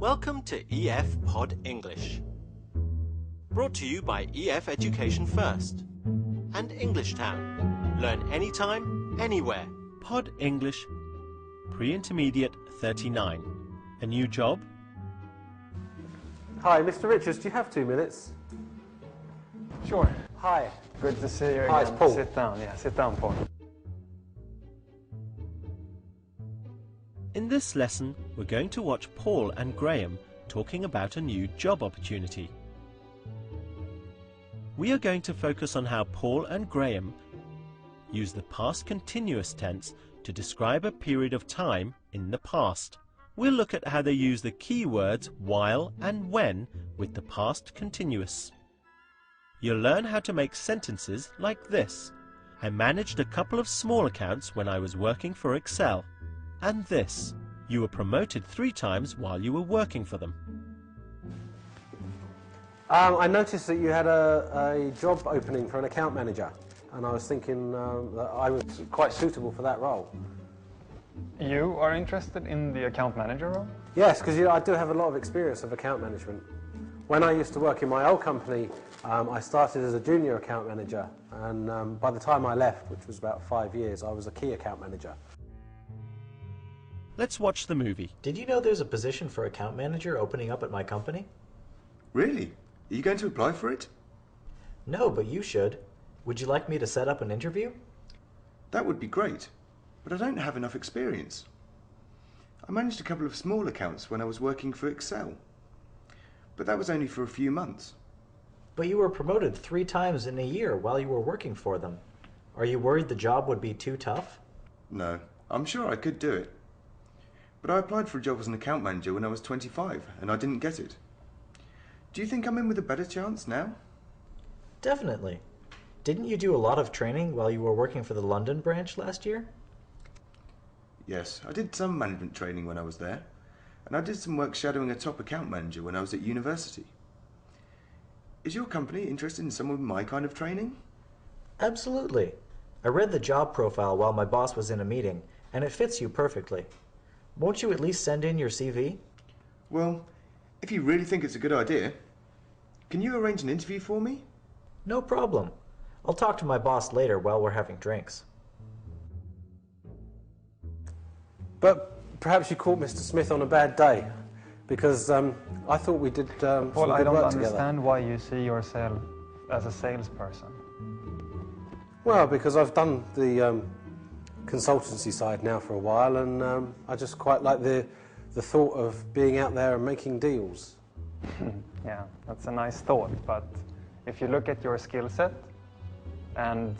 Welcome to EF Pod English. Brought to you by EF Education First and English Town. Learn anytime, anywhere. Pod English Pre-Intermediate 39. A new job? Hi, Mr. Richards, do you have 2 minutes? Sure. Hi. Good to see you again. Hi, it's Paul. Sit down. Yeah, sit down, Paul. In this lesson, we're going to watch Paul and Graham talking about a new job opportunity. We are going to focus on how Paul and Graham use the past continuous tense to describe a period of time in the past. We'll look at how they use the key words while and when with the past continuous. You'll learn how to make sentences like this. I managed a couple of small accounts when I was working for Excel. And this. You were promoted 3 times while you were working for them. I noticed that you had a job opening for an account manager, and I was thinking that I was quite suitable for that role. You are interested in the account manager role? Yes, because I do have a lot of experience of account management. When I used to work in my old company, I started as a junior account manager, and by the time I left, which was about 5 years, I was a key account manager. Let's watch the movie. Did you know there's a position for account manager opening up at my company? Really? Are you going to apply for it? No, but you should. Would you like me to set up an interview? That would be great, but I don't have enough experience. I managed a couple of small accounts when I was working for Excel, but that was only for a few months. But you were promoted 3 times in a year while you were working for them. Are you worried the job would be too tough? No, I'm sure I could do it. But I applied for a job as an account manager when I was 25, and I didn't get it. Do you think I'm in with a better chance now? Definitely. Didn't you do a lot of training while you were working for the London branch last year? Yes, I did some management training when I was there, and I did some work shadowing a top account manager when I was at university. Is your company interested in someone with my kind of training? Absolutely. I read the job profile while my boss was in a meeting, and it fits you perfectly. Won't you at least send in your CV? Well, if you really think it's a good idea, can you arrange an interview for me? No problem. I'll talk to my boss later while we're having drinks. But perhaps you caught Mr. Smith on a bad day, because I thought we did some Paul, good I don't work understand together. why you see yourself as a salesperson. Well, because I've done the consultancy side now for a while, and I just quite like the thought of being out there and making deals. Yeah, that's a nice thought, but if you look at your skill set and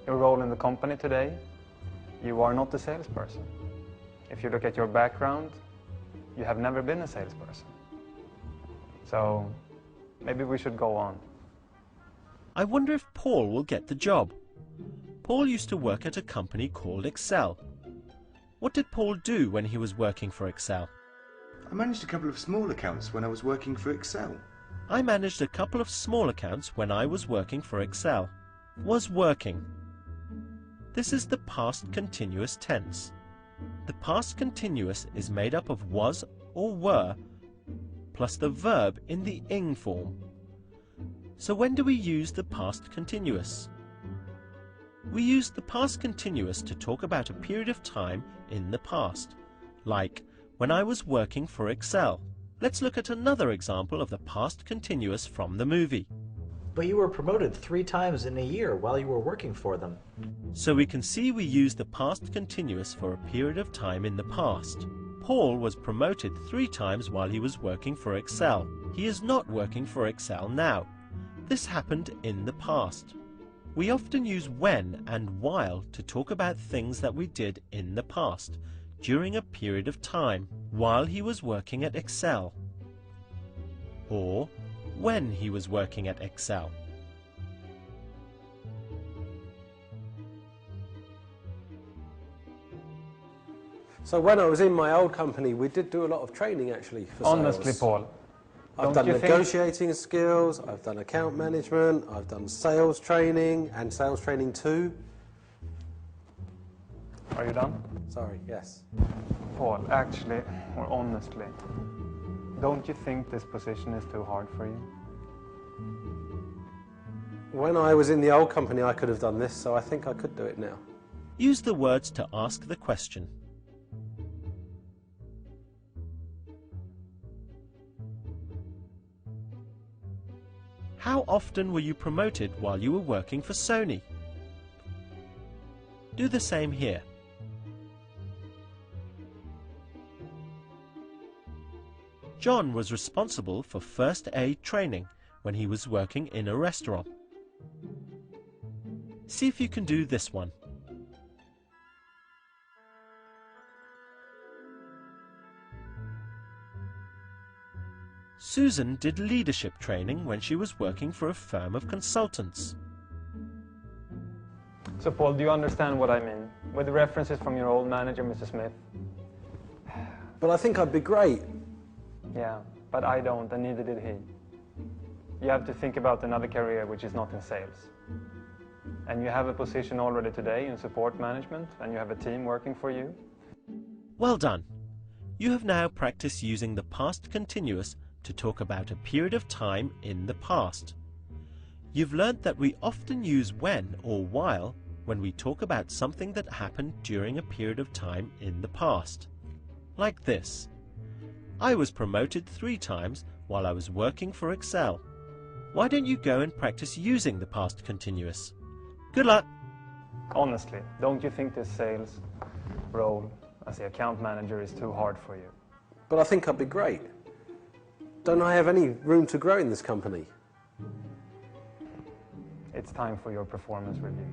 your role in the company today, you are not a salesperson. If you look at your background, you have never been a salesperson. So maybe we should go on. I wonder if Paul will get the job. Paul used to work at a company called Excel. What did Paul do when he was working for Excel? I managed a couple of small accounts when I was working for Excel. I managed a couple of small accounts when I was working for Excel. Was working. This is the past continuous tense. The past continuous is made up of was or were plus the verb in the ing form. So when do we use the past continuous? We use the past continuous to talk about a period of time in the past, like when I was working for Excel. Let's look at another example of the past continuous from the movie. But you were promoted 3 times in a year while you were working for them. So we can see we use the past continuous for a period of time in the past. Paul was promoted 3 times while he was working for Excel. He is not working for Excel now. This happened in the past. We often use when and while to talk about things that we did in the past, during a period of time, while he was working at Excel, or when he was working at Excel. So when I was in my old company, we did do a lot of training actually for Honestly, sales. Paul, I've done negotiating skills, I've done account management, I've done sales training and sales training too. Are you done? Sorry, yes. Paul, actually, or honestly, don't you think this position is too hard for you? When I was in the old company, I could have done this, so I think I could do it now. Use the words to ask the question. How often were you promoted while you were working for Sony? Do the same here. John was responsible for first aid training when he was working in a restaurant. See if you can do this one. Susan did leadership training when she was working for a firm of consultants. So Paul, do you understand what I mean? With the references from your old manager, Mr. Smith? But I think I'd be great. Yeah, but I don't, and neither did he. You have to think about another career which is not in sales. And you have a position already today in support management, and you have a team working for you. Well done. You have now practiced using the past continuous to talk about a period of time in the past. You've learnt that we often use when or while when we talk about something that happened during a period of time in the past. Like this. I was promoted 3 times while I was working for Excel. Why don't you go and practice using the past continuous? Good luck! Honestly, don't you think this sales role as the account manager is too hard for you? But I think I'd be great. Don't I have any room to grow in this company? It's time for your performance review.